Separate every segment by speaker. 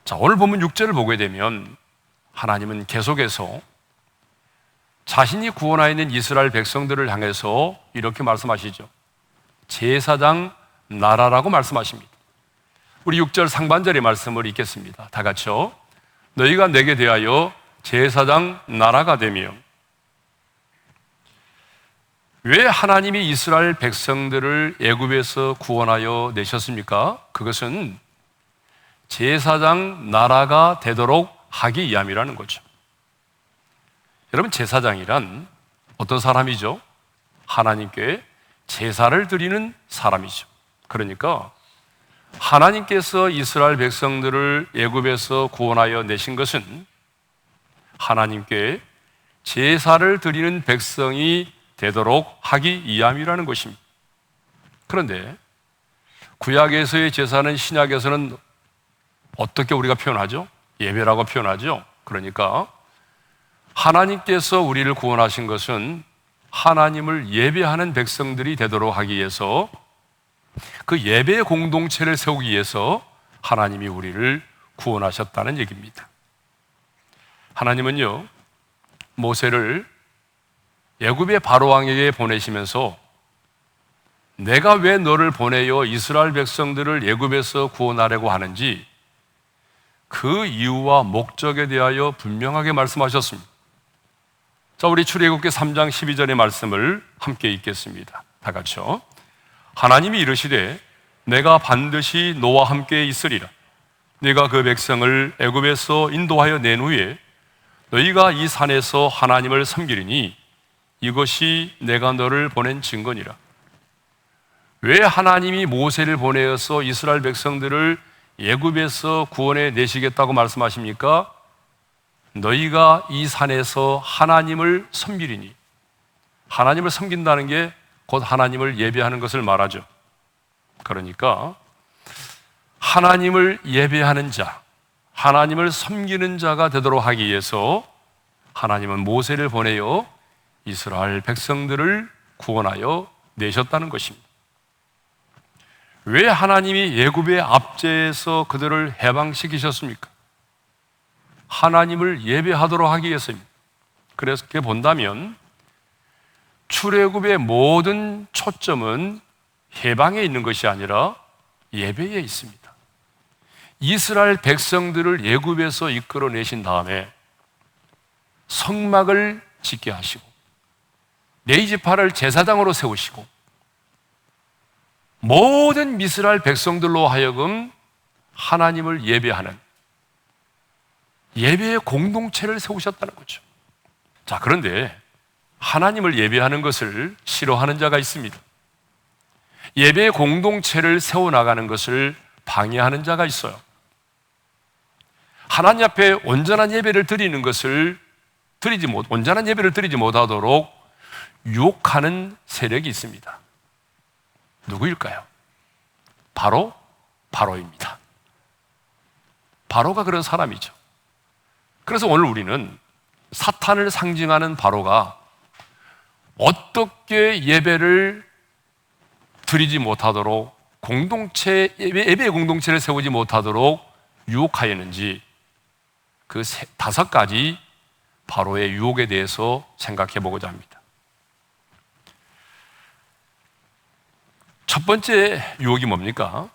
Speaker 1: 자, 오늘 본문 6절을 보게 되면 하나님은 계속해서 자신이 구원하여 있는 이스라엘 백성들을 향해서 이렇게 말씀하시죠. 제사장 나라라고 말씀하십니다. 우리 6절 상반절의 말씀을 읽겠습니다. 다 같이요. 너희가 내게 대하여 제사장 나라가 되며. 왜 하나님이 이스라엘 백성들을 애굽에서 구원하여 내셨습니까? 그것은 제사장 나라가 되도록 하기 위함이라는 거죠. 여러분, 제사장이란 어떤 사람이죠? 하나님께 제사를 드리는 사람이죠. 그러니까 하나님께서 이스라엘 백성들을 애굽에서 구원하여 내신 것은 하나님께 제사를 드리는 백성이 되도록 하기 위함이라는 것입니다. 그런데 구약에서의 제사는 신약에서는 어떻게 우리가 표현하죠? 예배라고 표현하죠. 그러니까 하나님께서 우리를 구원하신 것은 하나님을 예배하는 백성들이 되도록 하기 위해서, 그 예배 공동체를 세우기 위해서 하나님이 우리를 구원하셨다는 얘기입니다. 하나님은요, 모세를 애굽의 바로왕에게 보내시면서 내가 왜 너를 보내어 이스라엘 백성들을 애굽에서 구원하려고 하는지 그 이유와 목적에 대하여 분명하게 말씀하셨습니다. 자, 우리 출애굽기 3장 12절의 말씀을 함께 읽겠습니다. 다 같이요. 하나님이 이르시되 내가 반드시 너와 함께 있으리라. 네가 그 백성을 애굽에서 인도하여 낸 후에 너희가 이 산에서 하나님을 섬기리니 이것이 내가 너를 보낸 증거니라. 왜 하나님이 모세를 보내어서 이스라엘 백성들을 애굽에서 구원해 내시겠다고 말씀하십니까? 너희가 이 산에서 하나님을 섬기리니. 하나님을 섬긴다는 게 곧 하나님을 예배하는 것을 말하죠. 그러니까 하나님을 예배하는 자, 하나님을 섬기는 자가 되도록 하기 위해서 하나님은 모세를 보내어 이스라엘 백성들을 구원하여 내셨다는 것입니다. 왜 하나님이 애굽의 압제에서 그들을 해방시키셨습니까? 하나님을 예배하도록 하기 위해서입니다. 그래서 그렇게 본다면 출애굽의 모든 초점은 해방에 있는 것이 아니라 예배에 있습니다. 이스라엘 백성들을 애굽에서 이끌어내신 다음에 성막을 짓게 하시고 네 지파를 제사장으로 세우시고 모든 이스라엘 백성들로 하여금 하나님을 예배하는 예배의 공동체를 세우셨다는 거죠. 자, 그런데 하나님을 예배하는 것을 싫어하는 자가 있습니다. 예배의 공동체를 세워나가는 것을 방해하는 자가 있어요. 하나님 앞에 온전한 예배를 드리는 것을 온전한 예배를 드리지 못하도록 유혹하는 세력이 있습니다. 누구일까요? 바로 바로입니다. 바로가 그런 사람이죠. 그래서 오늘 우리는 사탄을 상징하는 바로가 어떻게 예배를 드리지 못하도록 예배의 공동체를 세우지 못하도록 유혹하였는지 그 5가지 바로의 유혹에 대해서 생각해 보고자 합니다. 첫 번째 유혹이 뭡니까?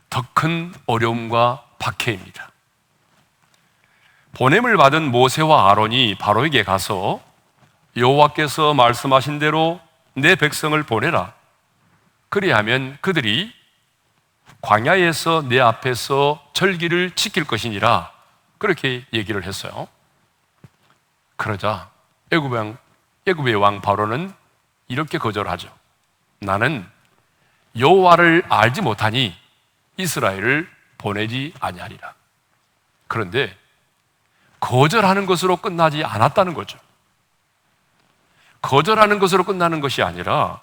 Speaker 1: 더 큰 어려움과 박해입니다. 보냄을 받은 모세와 아론이 바로에게 가서 여호와께서 말씀하신 대로 내 백성을 보내라. 그리하면 그들이 광야에서 내 앞에서 절기를 지킬 것이니라. 그렇게 얘기를 했어요. 그러자 애굽의 왕 바로는 이렇게 거절하죠. 나는 여호와를 알지 못하니 이스라엘을 보내지 아니하리라. 그런데 거절하는 것으로 끝나지 않았다는 거죠. 거절하는 것으로 끝나는 것이 아니라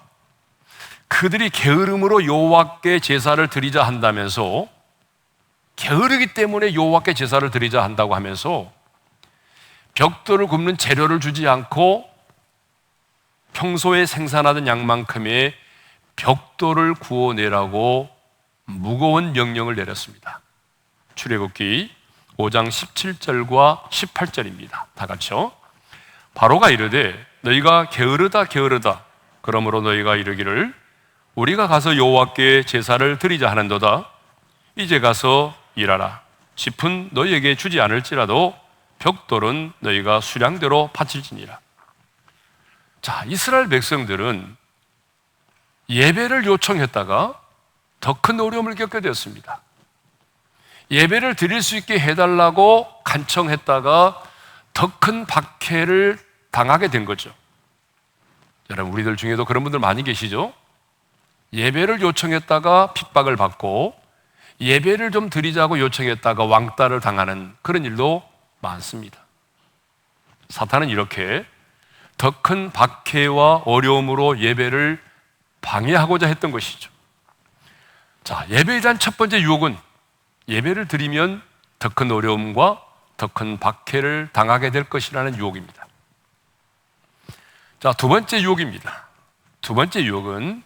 Speaker 1: 그들이 게으름으로 여호와께 제사를 드리자 한다면서, 게으르기 때문에 여호와께 제사를 드리자 한다고 하면서 벽돌을 굽는 재료를 주지 않고 평소에 생산하던 양만큼의 벽돌을 구워내라고 무거운 명령을 내렸습니다. 출애굽기 5장 17절과 18절입니다. 다 같이요. 바로가 이르되 너희가 게으르다 게으르다 그러므로 너희가 이르기를 우리가 가서 여호와께 제사를 드리자 하는도다. 이제 가서 일하라. 짚은 너희에게 주지 않을지라도 벽돌은 너희가 수량대로 바칠지니라. 자, 이스라엘 백성들은 예배를 요청했다가 더 큰 어려움을 겪게 되었습니다. 예배를 드릴 수 있게 해달라고 간청했다가 더 큰 박해를 당하게 된 거죠. 여러분, 우리들 중에도 그런 분들 많이 계시죠? 예배를 요청했다가 핍박을 받고 예배를 좀 드리자고 요청했다가 왕따를 당하는 그런 일도 많습니다. 사탄은 이렇게 더 큰 박해와 어려움으로 예배를 방해하고자 했던 것이죠. 자, 예배에 대한 첫 번째 유혹은 예배를 드리면 더 큰 어려움과 더 큰 박해를 당하게 될 것이라는 유혹입니다. 자, 두 번째 유혹입니다. 두 번째 유혹은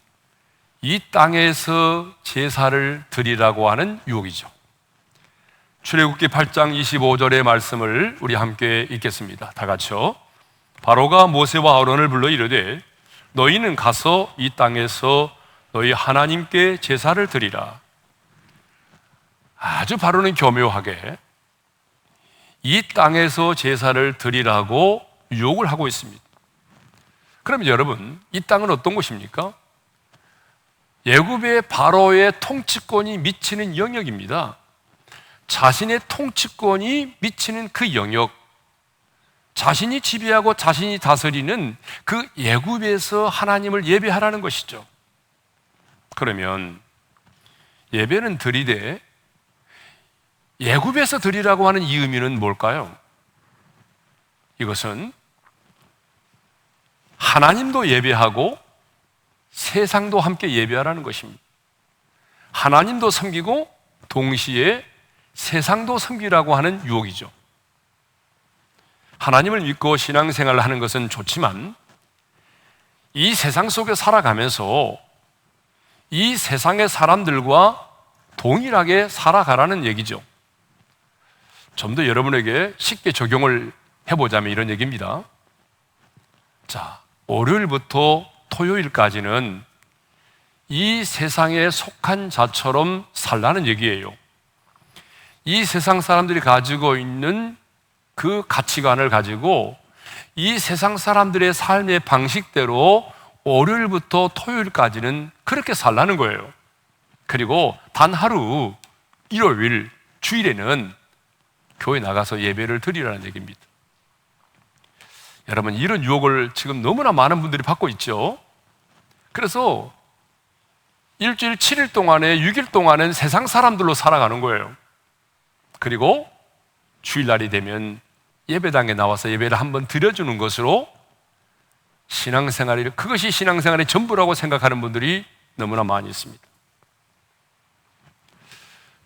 Speaker 1: 이 땅에서 제사를 드리라고 하는 유혹이죠. 출애굽기 8장 25절의 말씀을 우리 함께 읽겠습니다. 다 같이요. 바로가 모세와 아론을 불러 이르되 너희는 가서 이 땅에서 너희 하나님께 제사를 드리라. 아주 바로는 교묘하게 이 땅에서 제사를 드리라고 유혹을 하고 있습니다. 그럼 여러분, 이 땅은 어떤 곳입니까? 애굽의 바로의 통치권이 미치는 영역입니다. 자신의 통치권이 미치는 그 영역, 자신이 지배하고 자신이 다스리는 그 애굽에서 하나님을 예배하라는 것이죠. 그러면 예배는 드리되 애굽에서 드리라고 하는 이 의미는 뭘까요? 이것은 하나님도 예배하고 세상도 함께 예배하라는 것입니다. 하나님도 섬기고 동시에 세상도 섬기라고 하는 유혹이죠. 하나님을 믿고 신앙생활을 하는 것은 좋지만 이 세상 속에 살아가면서 이 세상의 사람들과 동일하게 살아가라는 얘기죠. 좀 더 여러분에게 쉽게 적용을 해보자면 이런 얘기입니다. 자, 월요일부터 토요일까지는 이 세상에 속한 자처럼 살라는 얘기예요. 이 세상 사람들이 가지고 있는 그 가치관을 가지고 이 세상 사람들의 삶의 방식대로 월요일부터 토요일까지는 그렇게 살라는 거예요. 그리고 단 하루, 일요일, 주일에는 교회 나가서 예배를 드리라는 얘기입니다. 여러분, 이런 유혹을 지금 너무나 많은 분들이 받고 있죠. 그래서 일주일 7일 동안에 6일 동안은 세상 사람들로 살아가는 거예요. 그리고 주일날이 되면 예배당에 나와서 예배를 한번 드려주는 것으로 그것이 신앙생활의 전부라고 생각하는 분들이 너무나 많이 있습니다.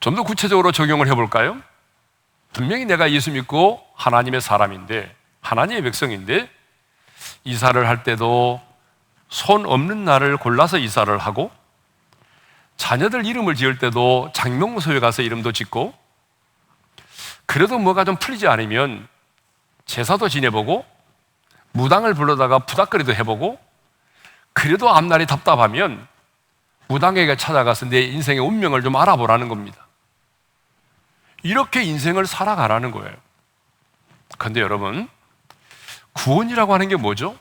Speaker 1: 좀 더 구체적으로 적용을 해볼까요? 분명히 내가 예수 믿고 하나님의 사람인데, 하나님의 백성인데, 이사를 할 때도 손 없는 날을 골라서 이사를 하고, 자녀들 이름을 지을 때도 장명소에 가서 이름도 짓고, 그래도 뭐가 좀 풀리지 않으면 제사도 지내보고, 무당을 불러다가 부닥거리도 해보고, 그래도 앞날이 답답하면 무당에게 찾아가서 내 인생의 운명을 좀 알아보라는 겁니다. 이렇게 인생을 살아가라는 거예요. 그런데 여러분, 구원이라고 하는 게 뭐죠?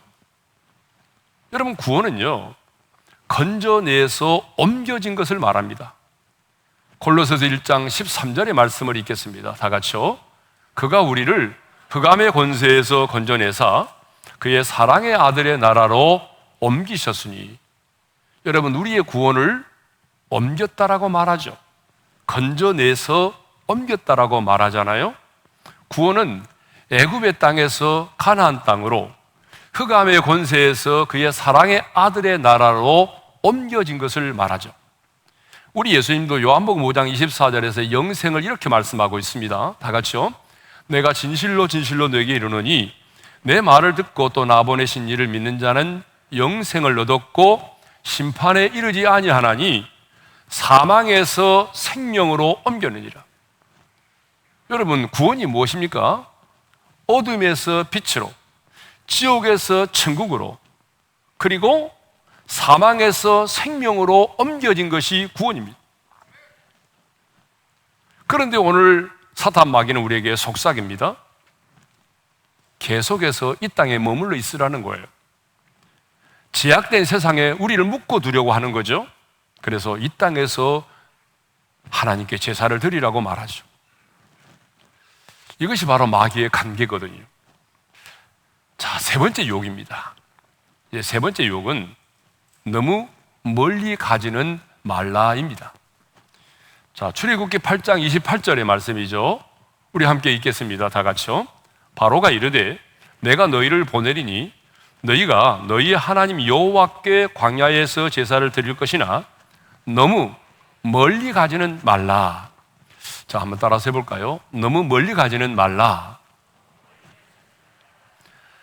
Speaker 1: 여러분, 구원은요, 건져내서 옮겨진 것을 말합니다. 골로새서 1장 13절의 말씀을 읽겠습니다. 다 같이요. 그가 우리를 흑암의 권세에서 건져내사 그의 사랑의 아들의 나라로 옮기셨으니. 여러분, 우리의 구원을 옮겼다라고 말하죠. 건져내서 옮겼다라고 말하잖아요. 구원은 애굽의 땅에서 가나안 땅으로, 흑암의 권세에서 그의 사랑의 아들의 나라로 옮겨진 것을 말하죠. 우리 예수님도 요한복음 5장 24절에서 영생을 이렇게 말씀하고 있습니다. 다 같이요. 내가 진실로 진실로 너에게 이르노니 내 말을 듣고 또 나 보내신 이를 믿는 자는 영생을 얻었고 심판에 이르지 아니하나니 사망에서 생명으로 옮겼느니라. 여러분, 구원이 무엇입니까? 어둠에서 빛으로, 지옥에서 천국으로, 그리고 사망에서 생명으로 옮겨진 것이 구원입니다. 그런데 오늘 사탄 마귀는 우리에게 속삭입니다. 계속해서 이 땅에 머물러 있으라는 거예요. 제약된 세상에 우리를 묶어두려고 하는 거죠. 그래서 이 땅에서 하나님께 제사를 드리라고 말하죠. 이것이 바로 마귀의 관계거든요. 자, 세 번째 유혹입니다. 세 번째 유혹은 너무 멀리 가지는 말라입니다. 자, 출애굽기 8장 28절의 말씀이죠. 우리 함께 읽겠습니다. 다 같이요. 바로가 이르되 내가 너희를 보내리니 너희가 너희 하나님 여호와께 광야에서 제사를 드릴 것이나 너무 멀리 가지는 말라. 자, 한번 따라서 해볼까요? 너무 멀리 가지는 말라.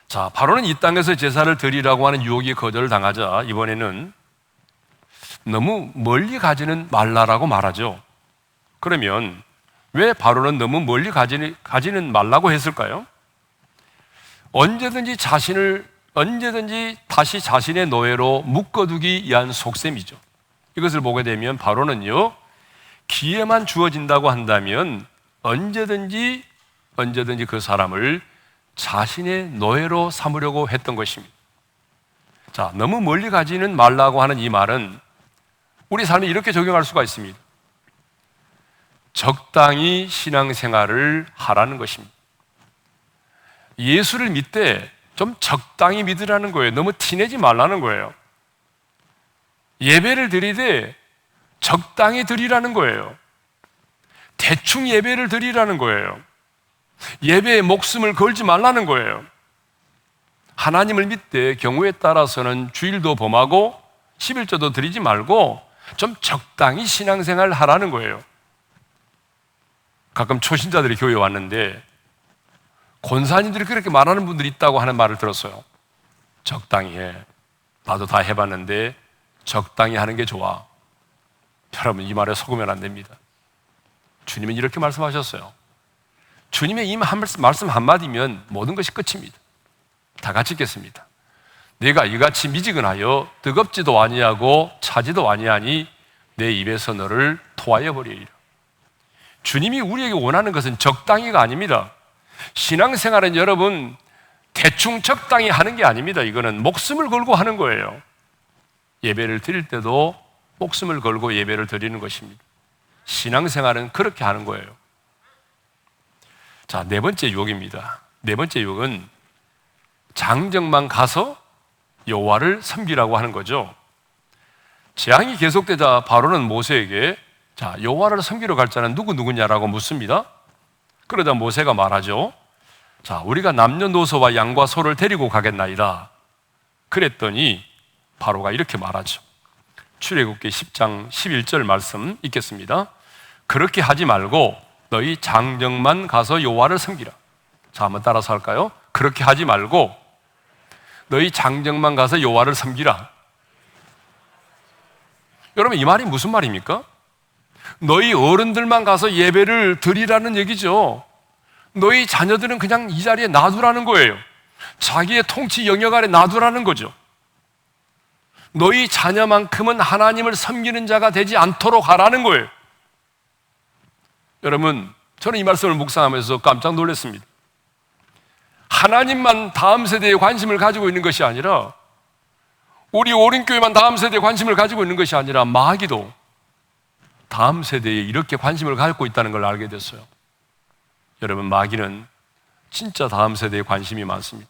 Speaker 1: 자, 바로는 이 땅에서 제사를 드리라고 하는 유혹이 거절을 당하자 이번에는 너무 멀리 가지는 말라라고 말하죠. 그러면 왜 바로는 너무 멀리 가지는 말라고 했을까요? 언제든지 다시 자신의 노예로 묶어두기 위한 속셈이죠. 이것을 보게 되면 바로는요, 기회만 주어진다고 한다면 언제든지 그 사람을 자신의 노예로 삼으려고 했던 것입니다. 자, 너무 멀리 가지는 말라고 하는 이 말은 우리 삶에 이렇게 적용할 수가 있습니다. 적당히 신앙생활을 하라는 것입니다. 예수를 믿되 좀 적당히 믿으라는 거예요. 너무 티내지 말라는 거예요. 예배를 드리되 적당히 드리라는 거예요. 대충 예배를 드리라는 거예요. 예배에 목숨을 걸지 말라는 거예요. 하나님을 믿되 경우에 따라서는 주일도 범하고 11조도 드리지 말고 좀 적당히 신앙생활을 하라는 거예요. 가끔 초신자들이 교회에 왔는데 권사님들이 그렇게 말하는 분들이 있다고 하는 말을 들었어요. 적당히 해. 나도 다 해봤는데 적당히 하는 게 좋아. 여러분, 이 말에 속으면 안 됩니다. 주님은 이렇게 말씀하셨어요. 주님의 이 말씀 한마디면 모든 것이 끝입니다. 다 같이 읽겠습니다. 내가 이같이 미지근하여 뜨겁지도 아니하고 차지도 아니하니 내 입에서 너를 토하여 버리리라. 주님이 우리에게 원하는 것은 적당히가 아닙니다. 신앙생활은 여러분 대충 적당히 하는 게 아닙니다. 이거는 목숨을 걸고 하는 거예요. 예배를 드릴 때도 목숨을 걸고 예배를 드리는 것입니다. 신앙생활은 그렇게 하는 거예요. 자, 네 번째 유혹입니다. 네 번째 유혹은 장정만 가서 여호와를 섬기라고 하는 거죠. 재앙이 계속되자 바로는 모세에게 자, 여호와를 섬기러 갈 자는 누구냐라고 묻습니다. 그러자 모세가 말하죠. 자, 우리가 남녀노소와 양과 소를 데리고 가겠나이다. 그랬더니 바로가 이렇게 말하죠. 출애굽기 10장 11절 말씀 읽겠습니다. 그렇게 하지 말고 너희 장정만 가서 여호와를 섬기라. 자, 한번 따라서 할까요? 그렇게 하지 말고 너희 장정만 가서 여호와를 섬기라. 여러분, 이 말이 무슨 말입니까? 너희 어른들만 가서 예배를 드리라는 얘기죠. 너희 자녀들은 그냥 이 자리에 놔두라는 거예요. 자기의 통치 영역 아래 놔두라는 거죠. 너희 자녀만큼은 하나님을 섬기는 자가 되지 않도록 하라는 거예요. 여러분, 저는 이 말씀을 묵상하면서 깜짝 놀랐습니다. 하나님만 다음 세대에 관심을 가지고 있는 것이 아니라 우리 오륜교회만 다음 세대에 관심을 가지고 있는 것이 아니라 마귀도 다음 세대에 이렇게 관심을 갖고 있다는 걸 알게 됐어요. 여러분, 마귀는 진짜 다음 세대에 관심이 많습니다.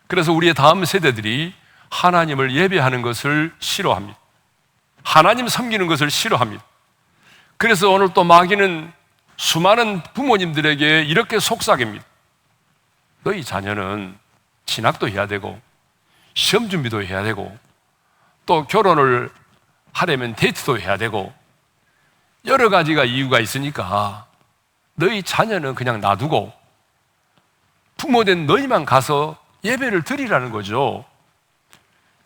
Speaker 1: 그래서 우리의 다음 세대들이 하나님을 예배하는 것을 싫어합니다. 하나님 섬기는 것을 싫어합니다. 그래서 오늘 또 마귀는 수많은 부모님들에게 이렇게 속삭입니다. 너희 자녀는 진학도 해야 되고 시험 준비도 해야 되고 또 결혼을 하려면 데이트도 해야 되고 여러 가지가 이유가 있으니까 너희 자녀는 그냥 놔두고 부모된 너희만 가서 예배를 드리라는 거죠.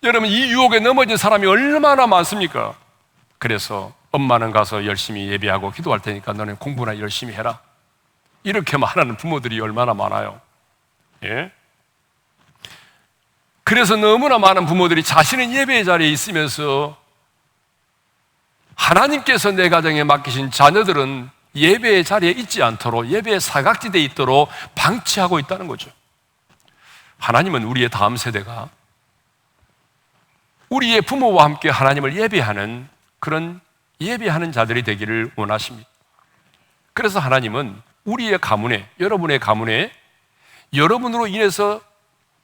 Speaker 1: 여러분, 이 유혹에 넘어진 사람이 얼마나 많습니까? 그래서 엄마는 가서 열심히 예배하고 기도할 테니까 너는 공부나 열심히 해라. 이렇게 말하는 부모들이 얼마나 많아요. 예? 그래서 너무나 많은 부모들이 자신은 예배의 자리에 있으면서 하나님께서 내 가정에 맡기신 자녀들은 예배의 자리에 있지 않도록, 예배의 사각지대에 있도록 방치하고 있다는 거죠. 하나님은 우리의 다음 세대가 우리의 부모와 함께 하나님을 예배하는 그런 예배하는 자들이 되기를 원하십니다. 그래서 하나님은 우리의 가문에, 여러분의 가문에 여러분으로 인해서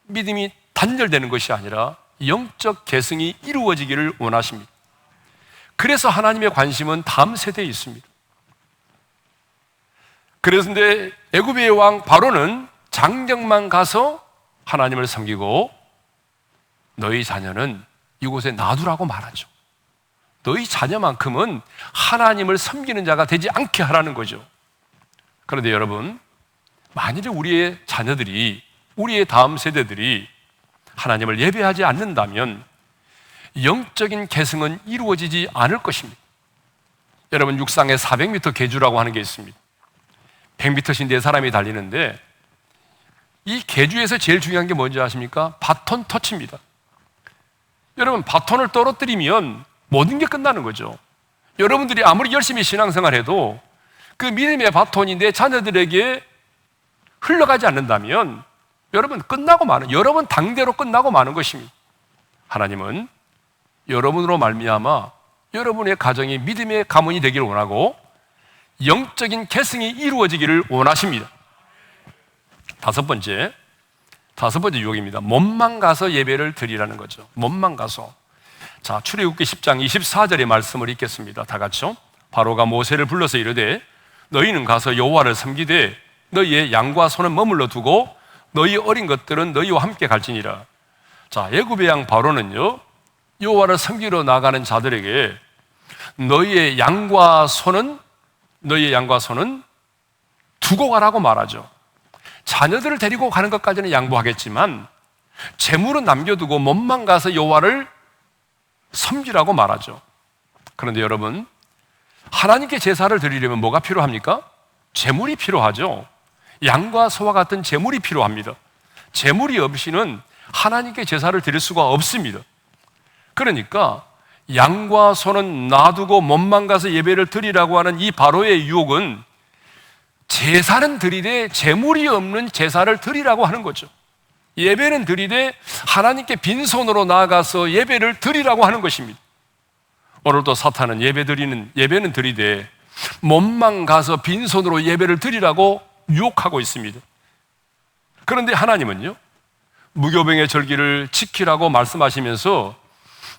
Speaker 1: 믿음이 단절되는 것이 아니라 영적 계승이 이루어지기를 원하십니다. 그래서 하나님의 관심은 다음 세대에 있습니다. 그런데 애굽의 왕 바로는 장정만 가서 하나님을 섬기고 너희 자녀는 이곳에 놔두라고 말하죠. 너희 자녀만큼은 하나님을 섬기는 자가 되지 않게 하라는 거죠. 그런데 여러분, 만일에 우리의 자녀들이, 우리의 다음 세대들이 하나님을 예배하지 않는다면 영적인 계승은 이루어지지 않을 것입니다. 여러분, 육상에 400m 계주라고 하는 게 있습니다. 100m씩 4사람이 달리는데 이 계주에서 제일 중요한 게 뭔지 아십니까? 바톤 터치입니다. 여러분, 바톤을 떨어뜨리면 모든 게 끝나는 거죠. 여러분들이 아무리 열심히 신앙생활해도 그 믿음의 바톤이 내 자녀들에게 흘러가지 않는다면 여러분 끝나고 마는, 여러분 당대로 끝나고 마는 것입니다. 하나님은 여러분으로 말미암아 여러분의 가정이 믿음의 가문이 되기를 원하고 영적인 계승이 이루어지기를 원하십니다. 다섯 번째 유혹입니다. 몸만 가서 예배를 드리라는 거죠. 몸만 가서. 자, 출애굽기 10장 24절의 말씀을 읽겠습니다. 다 같이요. 바로가 모세를 불러서 이르되 너희는 가서 여호와를 섬기되 너희의 양과 소는 머물러 두고 너희 어린 것들은 너희와 함께 갈지니라. 자, 애굽의 왕 바로는요, 여호와를 섬기러 나가는 자들에게 너희의 양과 소는 두고 가라고 말하죠. 자녀들을 데리고 가는 것까지는 양보하겠지만 재물은 남겨두고 몸만 가서 여호와를 섬기라고 말하죠. 그런데 여러분, 하나님께 제사를 드리려면 뭐가 필요합니까? 재물이 필요하죠. 양과 소와 같은 재물이 필요합니다. 재물이 없이는 하나님께 제사를 드릴 수가 없습니다. 그러니까 양과 소는 놔두고 몸만 가서 예배를 드리라고 하는 이 바로의 유혹은 제사는 드리되 재물이 없는 제사를 드리라고 하는 거죠. 예배는 드리되 하나님께 빈손으로 나아가서 예배를 드리라고 하는 것입니다. 오늘도 사탄은 예배는 드리되 몸만 가서 빈손으로 예배를 드리라고 유혹하고 있습니다. 그런데 하나님은요, 무교병의 절기를 지키라고 말씀하시면서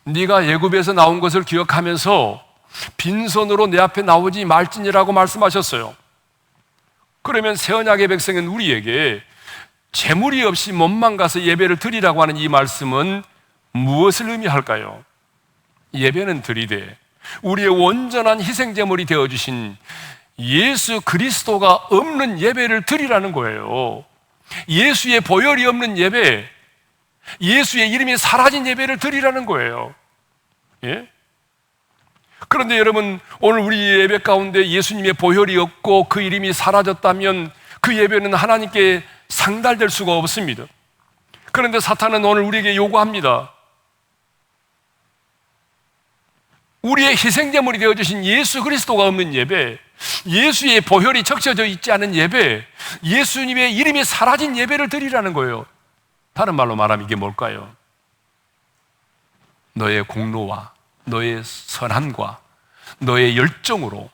Speaker 1: 네가 애굽에서 나온 것을 기억하면서 빈손으로 내 앞에 나오지 말지니라고 말씀하셨어요. 그러면 새 언약의 백성인 우리에게 재물이 없이 몸만 가서 예배를 드리라고 하는 이 말씀은 무엇을 의미할까요? 예배는 드리되 우리의 온전한 희생제물이 되어주신 예수 그리스도가 없는 예배를 드리라는 거예요. 예수의 보혈이 없는 예배, 예수의 이름이 사라진 예배를 드리라는 거예요. 예? 그런데 여러분, 오늘 우리 예배 가운데 예수님의 보혈이 없고 그 이름이 사라졌다면 그 예배는 하나님께 상달될 수가 없습니다. 그런데 사탄은 오늘 우리에게 요구합니다. 우리의 희생제물이 되어주신 예수 그리스도가 없는 예배, 예수의 보혈이 적셔져 있지 않은 예배, 예수님의 이름이 사라진 예배를 드리라는 거예요. 다른 말로 말하면 이게 뭘까요? 너의 공로와 너의 선함과 너의 열정으로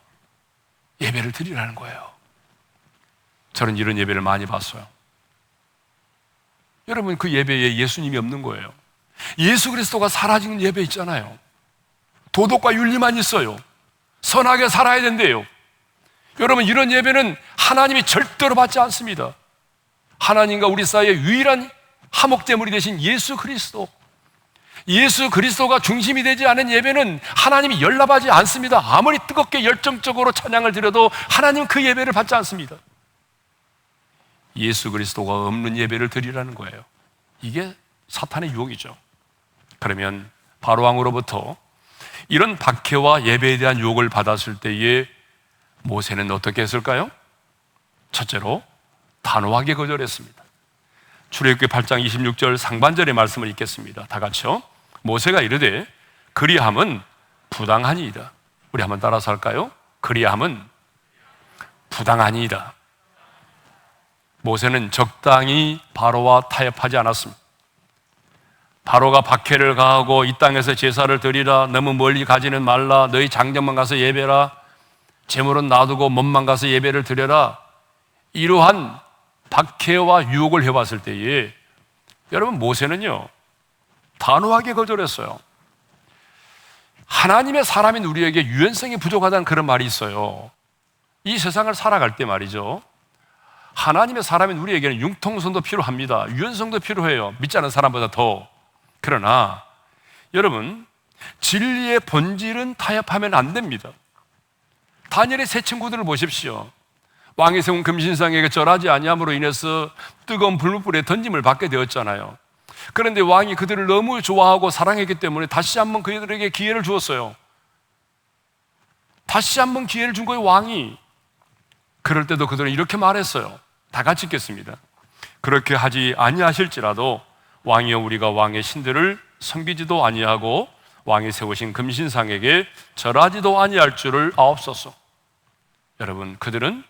Speaker 1: 예배를 드리라는 거예요. 저는 이런 예배를 많이 봤어요. 여러분, 그 예배에 예수님이 없는 거예요. 예수 그리스도가 사라진 예배 있잖아요. 도덕과 윤리만 있어요. 선하게 살아야 된대요. 여러분, 이런 예배는 하나님이 절대로 받지 않습니다. 하나님과 우리 사이의 유일한 화목제물이 되신 예수 그리스도, 예수 그리스도가 중심이 되지 않은 예배는 하나님이 열납하지 않습니다. 아무리 뜨겁게 열정적으로 찬양을 드려도 하나님은 그 예배를 받지 않습니다. 예수 그리스도가 없는 예배를 드리라는 거예요. 이게 사탄의 유혹이죠. 그러면 바로왕으로부터 이런 박해와 예배에 대한 유혹을 받았을 때에 모세는 어떻게 했을까요? 첫째로 단호하게 거절했습니다. 출애굽기 8장 26절 상반절의 말씀을 읽겠습니다. 다 같이요. 모세가 이르되 그리함은 부당하니이다. 우리 한번 따라서 할까요? 그리함은 부당하니이다. 모세는 적당히 바로와 타협하지 않았습니다. 바로가 박해를 가하고 이 땅에서 제사를 드리라, 너무 멀리 가지는 말라, 너희 장정만 가서 예배라, 재물은 놔두고 몸만 가서 예배를 드려라, 이러한 박해와 유혹을 해봤을 때에 여러분, 모세는요 단호하게 거절했어요. 하나님의 사람인 우리에게 유연성이 부족하다는 그런 말이 있어요. 이 세상을 살아갈 때 말이죠, 하나님의 사람인 우리에게는 융통성도 필요합니다. 유연성도 필요해요. 믿지 않는 사람보다 더. 그러나 여러분, 진리의 본질은 타협하면 안 됩니다. 다니엘의 세 친구들을 보십시오. 왕이 세운 금신상에게 절하지 아니함으로 인해서 뜨거운 불무불에 던짐을 받게 되었잖아요. 그런데 왕이 그들을 너무 좋아하고 사랑했기 때문에 다시 한번 그들에게 기회를 주었어요. 다시 한번 기회를 준 거예요, 왕이. 그럴 때도 그들은 이렇게 말했어요. 다 같이 읽겠습니다. 그렇게 하지 아니하실지라도 왕이여, 우리가 왕의 신들을 섬기지도 아니하고 왕이 세우신 금신상에게 절하지도 아니할 줄을 아옵소서. 여러분, 그들은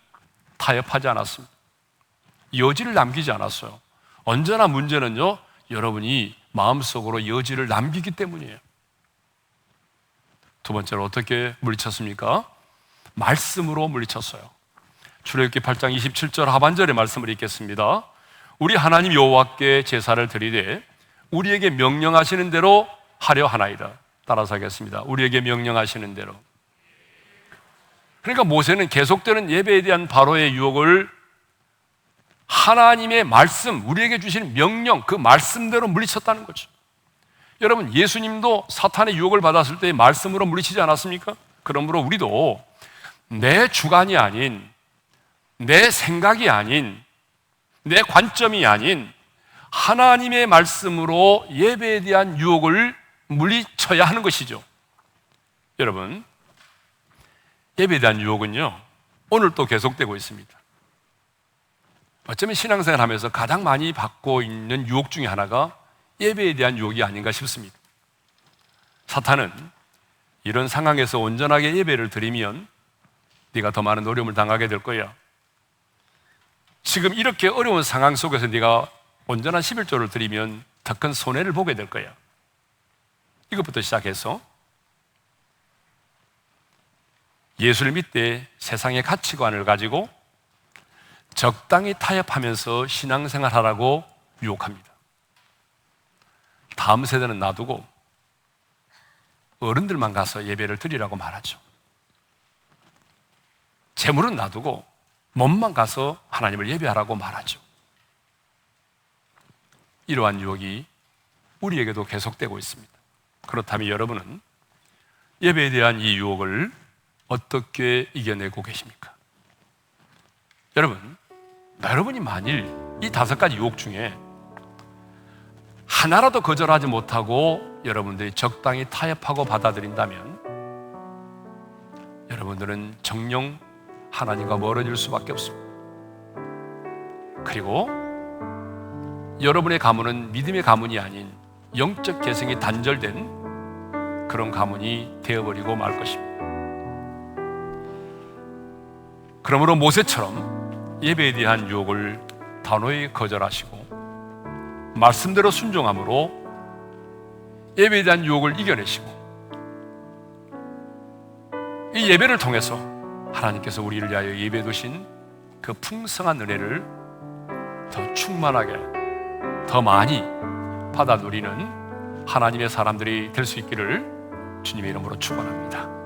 Speaker 1: 타협하지 않았습니다. 여지를 남기지 않았어요. 언제나 문제는요, 여러분이 마음속으로 여지를 남기기 때문이에요. 두 번째로 어떻게 물리쳤습니까? 말씀으로 물리쳤어요. 출애굽기 8장 27절 하반절의 말씀을 읽겠습니다. 우리 하나님 여호와께 제사를 드리되 우리에게 명령하시는 대로 하려 하나이다. 따라서 하겠습니다. 우리에게 명령하시는 대로. 그러니까 모세는 계속되는 예배에 대한 바로의 유혹을 하나님의 말씀, 우리에게 주시는 명령, 그 말씀대로 물리쳤다는 거죠. 여러분, 예수님도 사탄의 유혹을 받았을 때 말씀으로 물리치지 않았습니까? 그러므로 우리도 내 주관이 아닌, 내 생각이 아닌, 내 관점이 아닌 하나님의 말씀으로 예배에 대한 유혹을 물리쳐야 하는 것이죠. 여러분, 예배에 대한 유혹은요, 오늘 또 계속되고 있습니다. 어쩌면 신앙생활 하면서 가장 많이 받고 있는 유혹 중에 하나가 예배에 대한 유혹이 아닌가 싶습니다. 사탄은 이런 상황에서 온전하게 예배를 드리면 네가 더 많은 어려움을 당하게 될 거야. 지금 이렇게 어려운 상황 속에서 네가 온전한 11조를 드리면 더 큰 손해를 보게 될 거야. 이것부터 시작해서 예수를 믿되 세상의 가치관을 가지고 적당히 타협하면서 신앙생활하라고 유혹합니다. 다음 세대는 놔두고 어른들만 가서 예배를 드리라고 말하죠. 재물은 놔두고 몸만 가서 하나님을 예배하라고 말하죠. 이러한 유혹이 우리에게도 계속되고 있습니다. 그렇다면 여러분은 예배에 대한 이 유혹을 어떻게 이겨내고 계십니까? 여러분이 만일 이 5가지 유혹 중에 하나라도 거절하지 못하고 여러분들이 적당히 타협하고 받아들인다면 여러분들은 정녕 하나님과 멀어질 수밖에 없습니다. 그리고 여러분의 가문은 믿음의 가문이 아닌 영적 개성이 단절된 그런 가문이 되어버리고 말 것입니다. 그러므로 모세처럼 예배에 대한 유혹을 단호히 거절하시고 말씀대로 순종함으로 예배에 대한 유혹을 이겨내시고 이 예배를 통해서 하나님께서 우리를 위하여 예배해 두신 그 풍성한 은혜를 더 충만하게, 더 많이 받아 누리는 하나님의 사람들이 될 수 있기를 주님의 이름으로 축원합니다.